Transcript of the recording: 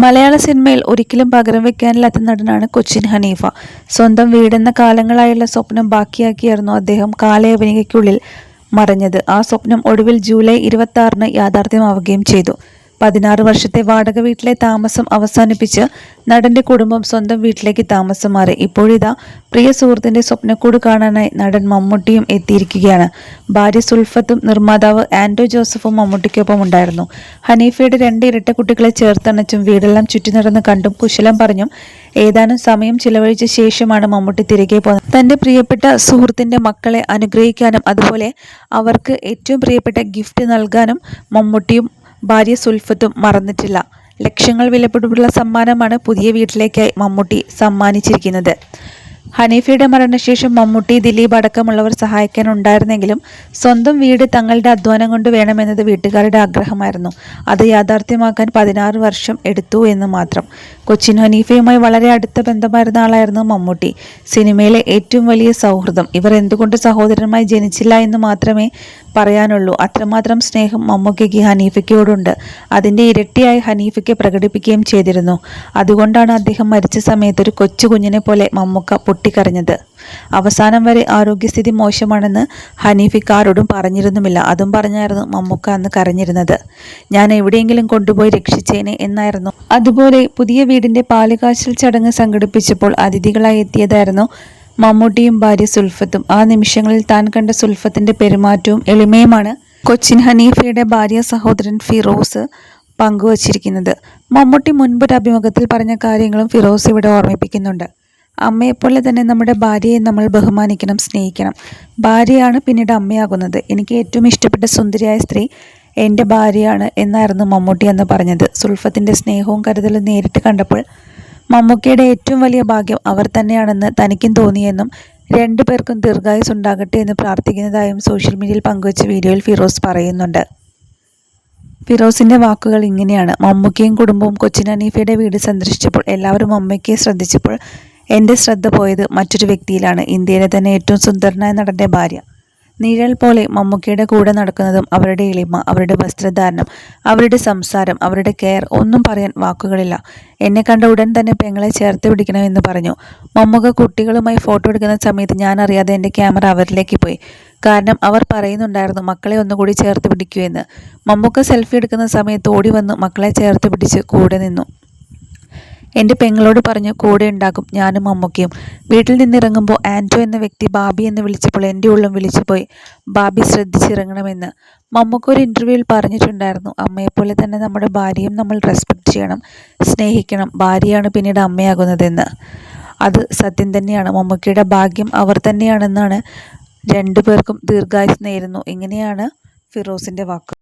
മലയാള സിനിമയിൽ ഒരിക്കലും പകരം വെക്കാനില്ലാത്ത നടനാണ് കൊച്ചിൻ ഹനീഫ. സ്വന്തം വീടെന്ന കാലങ്ങളായുള്ള സ്വപ്നം ബാക്കിയാക്കിയായിരുന്നു അദ്ദേഹം കാലയവനികയ്ക്കുള്ളിൽ മറഞ്ഞത്. ആ സ്വപ്നം ഒടുവിൽ ജൂലൈ 26-ന് യാഥാർത്ഥ്യമാവുകയും ചെയ്തു. 16 വർഷത്തെ വാടക വീട്ടിലെ താമസം അവസാനിപ്പിച്ച് നടന്റെ കുടുംബം സ്വന്തം വീട്ടിലേക്ക് താമസം മാറി. ഇപ്പോഴിതാ പ്രിയ സുഹൃത്തിന്റെ സ്വപ്നക്കൂട് കാണാനായി നടൻ മമ്മൂട്ടിയും എത്തിയിരിക്കുകയാണ്. ഭാര്യ സുൽഫത്തും നിർമ്മാതാവ് ആൻഡോ ജോസഫും മമ്മൂട്ടിക്കൊപ്പം ഉണ്ടായിരുന്നു. ഹനീഫയുടെ 2 ഇരട്ടക്കുട്ടികളെ ചേർത്തണച്ചും വീടെല്ലാം ചുറ്റി നടന്ന് കണ്ടും കുശലം പറഞ്ഞും ഏതാനും സമയം ചിലവഴിച്ച ശേഷമാണ് മമ്മൂട്ടി തിരികെ പോകുന്നത്. തന്റെ പ്രിയപ്പെട്ട സുഹൃത്തിന്റെ മക്കളെ അനുഗ്രഹിക്കാനും അതുപോലെ അവർക്ക് ഏറ്റവും പ്രിയപ്പെട്ട ഗിഫ്റ്റ് നൽകാനും മമ്മൂട്ടിയും ഭാര്യ സുൽഫത്തും മറന്നിട്ടില്ല. ലക്ഷങ്ങൾ വിലപിടിപ്പുള്ള സമ്മാനമാണ് പുതിയ വീട്ടിലേക്കായി മമ്മൂട്ടി സമ്മാനിച്ചിരിക്കുന്നത്. ഹനീഫയുടെ മരണശേഷം മമ്മൂട്ടി, ദിലീപ് അടക്കമുള്ളവർ സഹായിക്കാനുണ്ടായിരുന്നെങ്കിലും സ്വന്തം വീട് തങ്ങളുടെ അധ്വാനം കൊണ്ട് വേണമെന്നത് വീട്ടുകാരുടെ ആഗ്രഹമായിരുന്നു. അത് യാഥാർത്ഥ്യമാക്കാൻ 16 വർഷം എടുത്തു എന്ന് മാത്രം. കൊച്ചിൻ ഹനീഫയുമായി വളരെ അടുത്ത ബന്ധമായിരുന്ന ആളായിരുന്നു മമ്മൂട്ടി. സിനിമയിലെ ഏറ്റവും വലിയ സൗഹൃദം. ഇവർ എന്തുകൊണ്ട് സഹോദരന്മാരായി ജനിച്ചില്ല എന്ന് മാത്രമേ പറയാനുള്ളൂ. അത്രമാത്രം സ്നേഹം മമ്മൂക്കയ്ക്ക് ഹനീഫയ്ക്കോടുണ്ട്. അതിൻ്റെ ഇരട്ടിയായി ഹനീഫയ്ക്ക് പ്രകടിപ്പിക്കുകയും ചെയ്തിരുന്നു. അതുകൊണ്ടാണ് അദ്ദേഹം മരിച്ച സമയത്ത് ഒരു കൊച്ചു കുഞ്ഞിനെ പോലെ മമ്മൂക്ക പൊട്ടിക്കരഞ്ഞത്. അവസാനം വരെ ആരോഗ്യസ്ഥിതി മോശമാണെന്ന് ഹനീഫയ്ക്ക് ആരോടും പറഞ്ഞിരുന്നുമില്ല. അതും പറഞ്ഞായിരുന്നു മമ്മൂക്ക അന്ന് കരഞ്ഞിരുന്നത്. ഞാൻ എവിടെയെങ്കിലും കൊണ്ടുപോയി രക്ഷിച്ചേനെ എന്നായിരുന്നു. അതുപോലെ പുതിയ വീടിന്റെ പാലുകാച്ചൽ ചടങ്ങ് സംഘടിപ്പിച്ചപ്പോൾ അതിഥികളായി എത്തിയതായിരുന്നു മമ്മൂട്ടിയും ഭാര്യ സുൽഫത്തും. ആ നിമിഷങ്ങളിൽ താൻ കണ്ട സുൽഫത്തിന്റെ പെരുമാറ്റവും എളിമയുമാണ് കൊച്ചിൻ ഹനീഫയുടെ ഭാര്യ സഹോദരൻ ഫിറോസ് പങ്കുവച്ചിരിക്കുന്നത്. മമ്മൂട്ടി മുൻപൊരു അഭിമുഖത്തിൽ പറഞ്ഞ കാര്യങ്ങളും ഫിറോസ് ഇവിടെ ഓർമ്മിപ്പിക്കുന്നുണ്ട്. അമ്മയെപ്പോലെ തന്നെ നമ്മുടെ ഭാര്യയെ നമ്മൾ ബഹുമാനിക്കണം, സ്നേഹിക്കണം. ഭാര്യയാണ് പിന്നീട് അമ്മയാകുന്നത്. എനിക്ക് ഏറ്റവും ഇഷ്ടപ്പെട്ട സുന്ദരിയായ സ്ത്രീ എൻ്റെ ഭാര്യയാണ് എന്നായിരുന്നു മമ്മൂട്ടി അന്ന് പറഞ്ഞത്. സുൽഫത്തിൻ്റെ സ്നേഹവും കരുതലും നേരിട്ട് കണ്ടപ്പോൾ മമ്മൂക്കയുടെ ഏറ്റവും വലിയ ഭാഗ്യം അവർ തന്നെയാണെന്ന് തനിക്കും തോന്നിയെന്നും 2 പേർക്കും ദീർഘായുസ് ഉണ്ടാകട്ടെ എന്ന് പ്രാർത്ഥിക്കുന്നതായും സോഷ്യൽ മീഡിയയിൽ പങ്കുവച്ച വീഡിയോയിൽ ഫിറോസ് പറയുന്നുണ്ട്. ഫിറോസിന്റെ വാക്കുകൾ ഇങ്ങനെയാണ്: മമ്മൂക്കയും കുടുംബവും കൊച്ചിൻ ഹനീഫയുടെ വീട് സന്ദർശിച്ചപ്പോൾ എല്ലാവരും മമ്മൂക്കയെ ശ്രദ്ധിച്ചപ്പോൾ എൻ്റെ ശ്രദ്ധ പോയത് മറ്റൊരു വ്യക്തിയിലാണ്. ഇന്ത്യയിലെ തന്നെ ഏറ്റവും സുന്ദരനായ നടൻ്റെ ഭാര്യ. നിഴൽ പോലെ മമ്മൂക്കയുടെ കൂടെ നടക്കുന്നതും അവരുടെ എളിമ, അവരുടെ വസ്ത്രധാരണം, അവരുടെ സംസാരം, അവരുടെ കെയർ, ഒന്നും പറയാൻ വാക്കുകളില്ല. എന്നെ കണ്ട ഉടൻ തന്നെ പെങ്ങളെ ചേർത്ത് പിടിക്കണമെന്ന് പറഞ്ഞു. മമ്മൂക്ക കുട്ടികളുമായി ഫോട്ടോ എടുക്കുന്ന സമയത്ത് ഞാൻ അറിയാതെ എൻ്റെ ക്യാമറ അവരിലേക്ക് പോയി. കാരണം അവർ പറയുന്നുണ്ടായിരുന്നു മക്കളെ ഒന്നുകൂടി ചേർത്ത് പിടിക്കൂ എന്ന്. മമ്മൂക്ക സെൽഫി എടുക്കുന്ന സമയത്ത് ഓടി വന്ന് മക്കളെ ചേർത്ത് പിടിച്ച് കൂടെ നിന്നു. എൻ്റെ പെങ്ങളോട് പറഞ്ഞു കൂടെ ഉണ്ടാകും ഞാനും മമ്മൂക്കയും. വീട്ടിൽ നിന്നിറങ്ങുമ്പോൾ ആൻറ്റോ എന്ന വ്യക്തി ബാബി എന്ന് വിളിച്ചപ്പോൾ എൻ്റെ ഉള്ളം വിളിച്ചുപോയി, ബാബി ശ്രദ്ധിച്ചിറങ്ങണമെന്ന്. മമ്മൂക്ക ഒരു ഇൻ്റർവ്യൂവിൽ പറഞ്ഞിട്ടുണ്ടായിരുന്നു, അമ്മയെപ്പോലെ തന്നെ നമ്മുടെ ഭാര്യയും നമ്മൾ റെസ്പെക്റ്റ് ചെയ്യണം, സ്നേഹിക്കണം. ഭാര്യയാണ് പിന്നീട് അമ്മയാകുന്നതെന്ന്. അത് സത്യം തന്നെയാണ്. മമ്മൂക്കയുടെ ഭാഗ്യം അവർ തന്നെയാണെന്നാണ്. 2 പേർക്കും ദീർഘായുസ് നേരുന്നു. ഇങ്ങനെയാണ് ഫിറോസിൻ്റെ വാക്ക്.